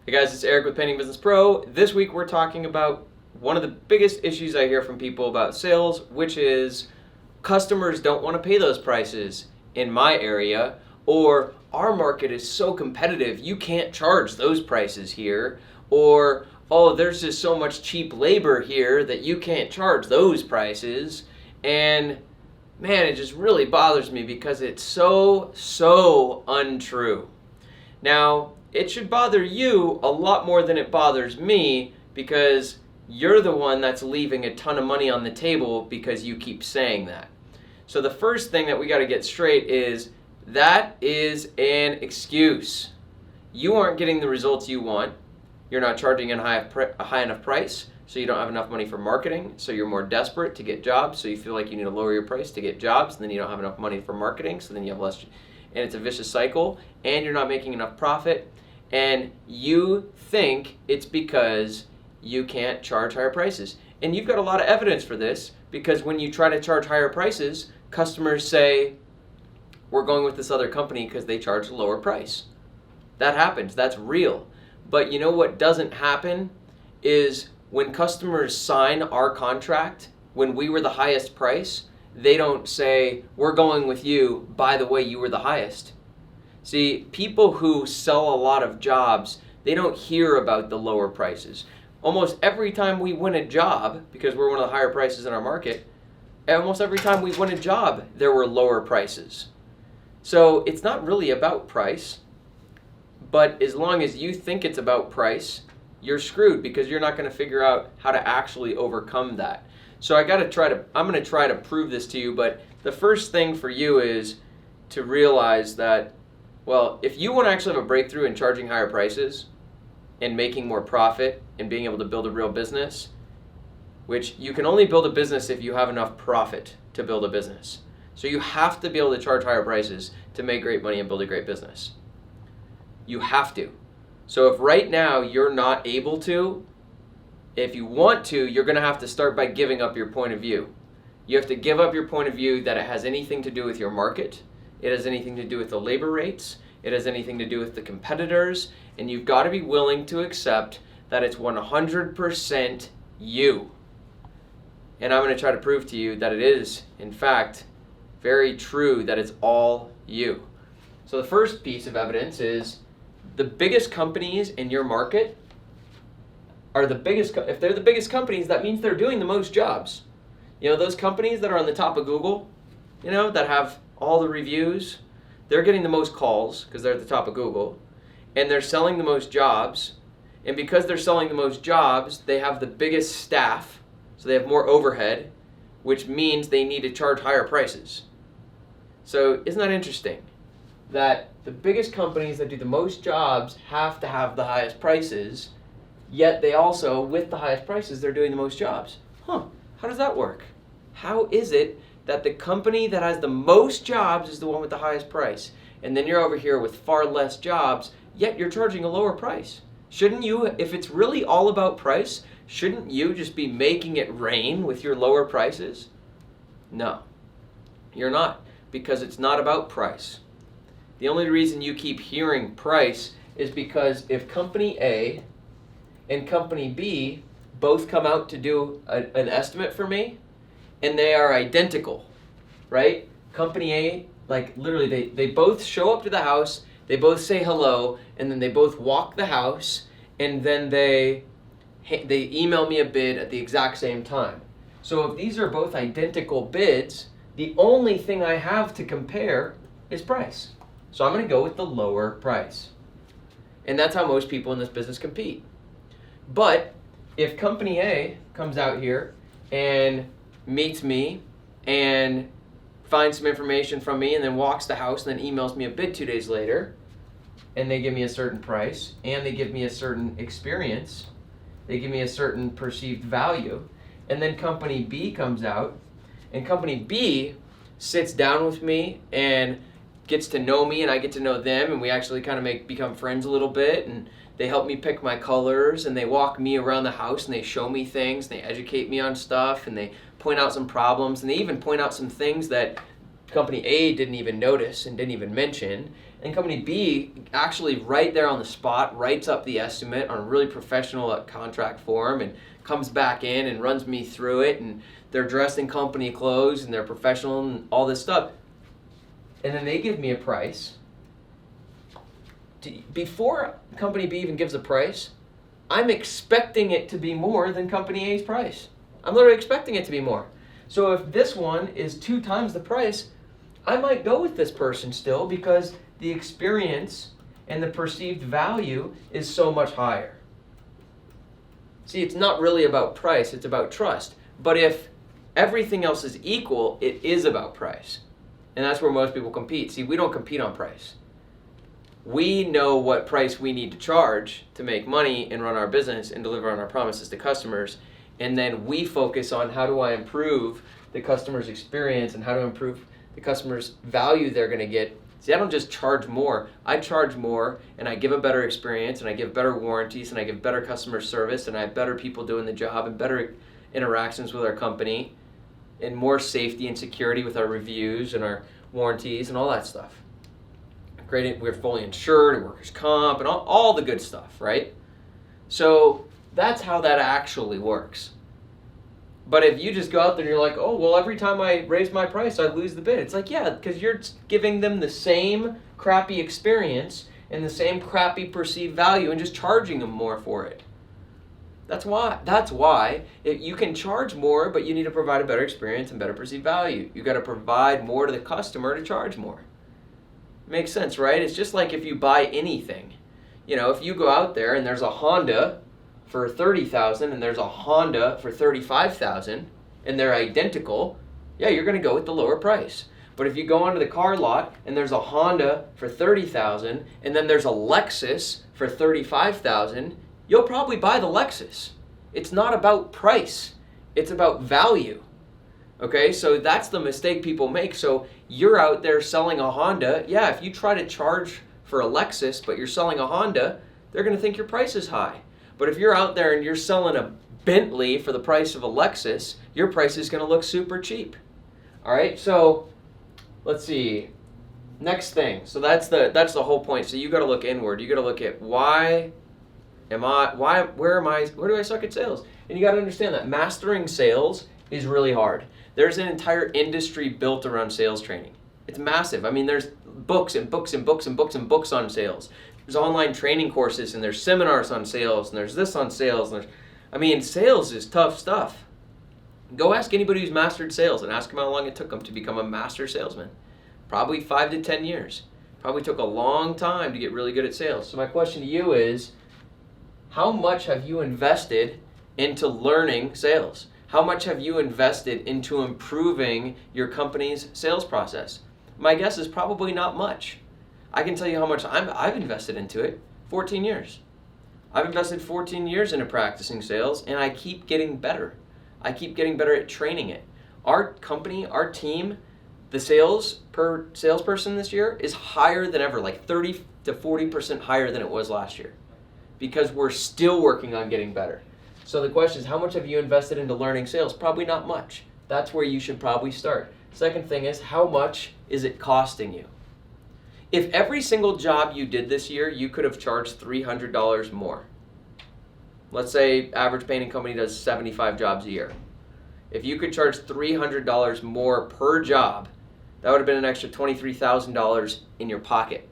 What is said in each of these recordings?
Hey guys, it's Eric with Painting Business Pro. This week we're talking about one of the biggest issues I hear from people about sales, which is customers don't want to pay those prices in my area, or our market is so competitive you can't charge those prices here, or oh, there's just so much cheap labor here that you can't charge those prices. And man, it just really bothers me because it's so untrue. Now, it should bother you a lot more than it bothers me because you're the one that's leaving a ton of money on the table because you keep saying that. So the first thing that we got to get straight is that is an excuse. You aren't getting the results you want. You're not charging a high enough price, so you don't have enough money for marketing, so you're more desperate to get jobs, so you feel like you need to lower your price to get jobs, and then you don't have enough money for marketing, so then you have less, and it's a vicious cycle, and you're not making enough profit, and you think it's because you can't charge higher prices. And you've got a lot of evidence for this, because when you try to charge higher prices, customers say, we're going with this other company because they charge a lower price. That happens, that's real. But you know what doesn't happen is when customers sign our contract, when we were the highest price, they don't say, we're going with you, by the way, you were the highest. See, people who sell a lot of jobs, they don't hear about the lower prices. Almost every time we win a job, because we're one of the higher prices in our market, almost every time we win a job, there were lower prices. So it's not really about price, but as long as you think it's about price, you're screwed because you're not going to figure out how to actually overcome that. So I'm going to try to prove this to you, but the first thing for you is to realize that, well, if you want to actually have a breakthrough in charging higher prices and making more profit and being able to build a real business, which you can only build a business if you have enough profit to build a business. So you have to be able to charge higher prices to make great money and build a great business. You have to. So if right now you're not able to, if you want to, you're going to have to start by giving up your point of view. You have to give up your point of view that it has anything to do with your market. It has anything to do with the labor rates. It has anything to do with the competitors. And you've got to be willing to accept that it's 100% you. And I'm going to try to prove to you that it is, in fact, very true that it's all you. So the first piece of evidence is the biggest companies in your market are the biggest. If they're the biggest companies, that means they're doing the most jobs. You know, those companies that are on the top of Google, you know, that have all the reviews, they're getting the most calls because they're at the top of Google, and they're selling the most jobs. And because they're selling the most jobs, they have the biggest staff, so they have more overhead, which means they need to charge higher prices. So isn't that interesting? That the biggest companies that do the most jobs have to have the highest prices, yet they also, with the highest prices, they're doing the most jobs. How does that work? How is it that the company that has the most jobs is the one with the highest price, and then you're over here with far less jobs, yet you're charging a lower price? Shouldn't you, if it's really all about price, shouldn't you just be making it rain with your lower prices? No, you're not, because it's not about price. The only reason you keep hearing price is because if company A and company B both come out to do an estimate for me, and they are identical, right? Company A, like literally they both show up to the house, they both say hello, and then they both walk the house, and then they email me a bid at the exact same time. So if these are both identical bids, the only thing I have to compare is price. So I'm going to go with the lower price. And that's how most people in this business compete. But if company A comes out here and meets me and finds some information from me and then walks the house and then emails me a bid 2 days later, and they give me a certain price and they give me a certain experience, they give me a certain perceived value, and then company B comes out and company B sits down with me and gets to know me and I get to know them, and we actually kind of become friends a little bit, and they help me pick my colors, and they walk me around the house and they show me things, and they educate me on stuff, and they point out some problems, and they even point out some things that company A didn't even notice and didn't even mention, And company B actually right there on the spot writes up the estimate on a really professional contract form and comes back in and runs me through it, and they're dressed in company clothes and they're professional and all this stuff. And then they give me a price. Before company B even gives a price, I'm expecting it to be more than company A's price. I'm literally expecting it to be more. So if this one is 2 times the price, I might go with this person still because the experience and the perceived value is so much higher. See, it's not really about price, it's about trust. But if everything else is equal, it is about price. And that's where most people compete. See, we don't compete on price. We know what price we need to charge to make money and run our business and deliver on our promises to customers. And then we focus on how do I improve the customer's experience and how to improve the customer's value they're going to get. See, I don't just charge more. I charge more and I give a better experience and I give better warranties and I give better customer service and I have better people doing the job and better interactions with our company and more safety and security with our reviews and our warranties and all that stuff. Great, we're fully insured, workers' comp, and all the good stuff, right? So that's how that actually works. But if you just go out there and you're like, oh, well, every time I raise my price, I lose the bid. It's like, yeah, because you're giving them the same crappy experience and the same crappy perceived value and just charging them more for it. That's why you can charge more, but you need to provide a better experience and better perceived value. You got to provide more to the customer to charge more. Makes sense, right? It's just like if you buy anything. You know, if you go out there and there's a Honda for $30,000 and there's a Honda for $35,000 and they're identical, yeah, you're going to go with the lower price. But if you go onto the car lot and there's a Honda for $30,000 and then there's a Lexus for $35,000, you'll probably buy the Lexus. It's not about price. It's about value. Okay, so that's the mistake people make. So you're out there selling a Honda. Yeah, if you try to charge for a Lexus, but you're selling a Honda, they're going to think your price is high. But if you're out there and you're selling a Bentley for the price of a Lexus, your price is going to look super cheap. All right, so let's see. Next thing. So that's the whole point. So you got to look inward. You got to look at where do I suck at sales? And you got to understand that mastering sales is really hard. There's an entire industry built around sales training. It's massive. I mean, there's books and books and books and books and books on sales. There's online training courses and there's seminars on sales and there's this on sales. And sales is tough stuff. Go ask anybody who's mastered sales and ask them how long it took them to become a master salesman. Probably 5 to 10 years. Probably took a long time to get really good at sales. So my question to you is, how much have you invested into learning sales? How much have you invested into improving your company's sales process? My guess is probably not much. I can tell you how much I've invested into it. 14 years. I've invested 14 years into practicing sales, and I keep getting better. I keep getting better at training it. Our company, our team, the sales per salesperson this year is higher than ever, like 30 to 40% higher than it was last year, because we're still working on getting better. So the question is, how much have you invested into learning sales? Probably not much. That's where you should probably start. Second thing is, how much is it costing you? If every single job you did this year, you could have charged $300 more. Let's say average painting company does 75 jobs a year. If you could charge $300 more per job, that would have been an extra $23,000 in your pocket.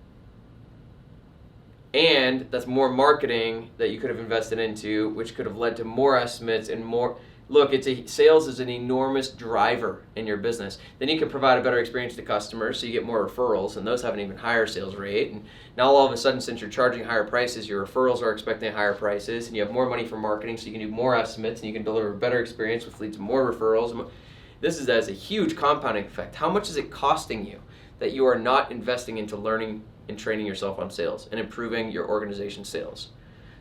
And that's more marketing that you could have invested into, which could have led to more estimates and more. Look, sales is an enormous driver in your business. Then you can provide a better experience to customers, so you get more referrals, and those have an even higher sales rate. And now all of a sudden, since you're charging higher prices, your referrals are expecting higher prices, and you have more money for marketing, so you can do more estimates, and you can deliver a better experience, which leads to more referrals. This has a huge compounding effect. How much is it costing you that you are not investing into learning and training yourself on sales and improving your organization's sales?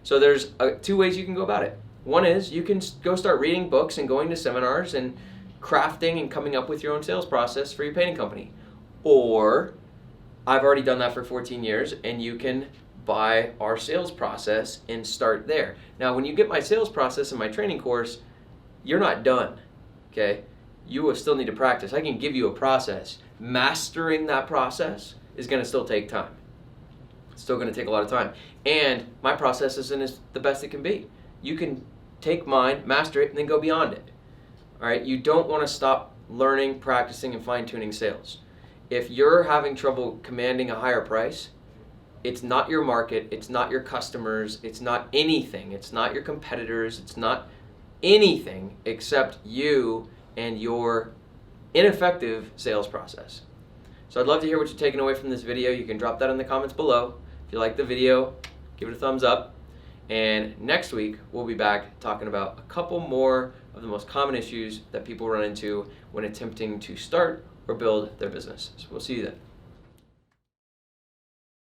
So there's 2 ways you can go about it. One is you can go start reading books and going to seminars and crafting and coming up with your own sales process for your painting company. Or I've already done that for 14 years, and you can buy our sales process and start there. Now, when you get my sales process in my training course, you're not done, okay? You will still need to practice. I can give you a process. Mastering that process is going to still take time. It's still going to take a lot of time. And my process isn't as the best it can be. You can take mine, master it, and then go beyond it. All right? You don't want to stop learning, practicing, and fine-tuning sales. If you're having trouble commanding a higher price, it's not your market, it's not your customers, it's not anything. It's not your competitors, it's not anything except you and your ineffective sales process. So I'd love to hear what you're taking away from this video. You can drop that in the comments below. If you like the video, give it a thumbs up. And next week, we'll be back talking about a couple more of the most common issues that people run into when attempting to start or build their business. So we'll see you then.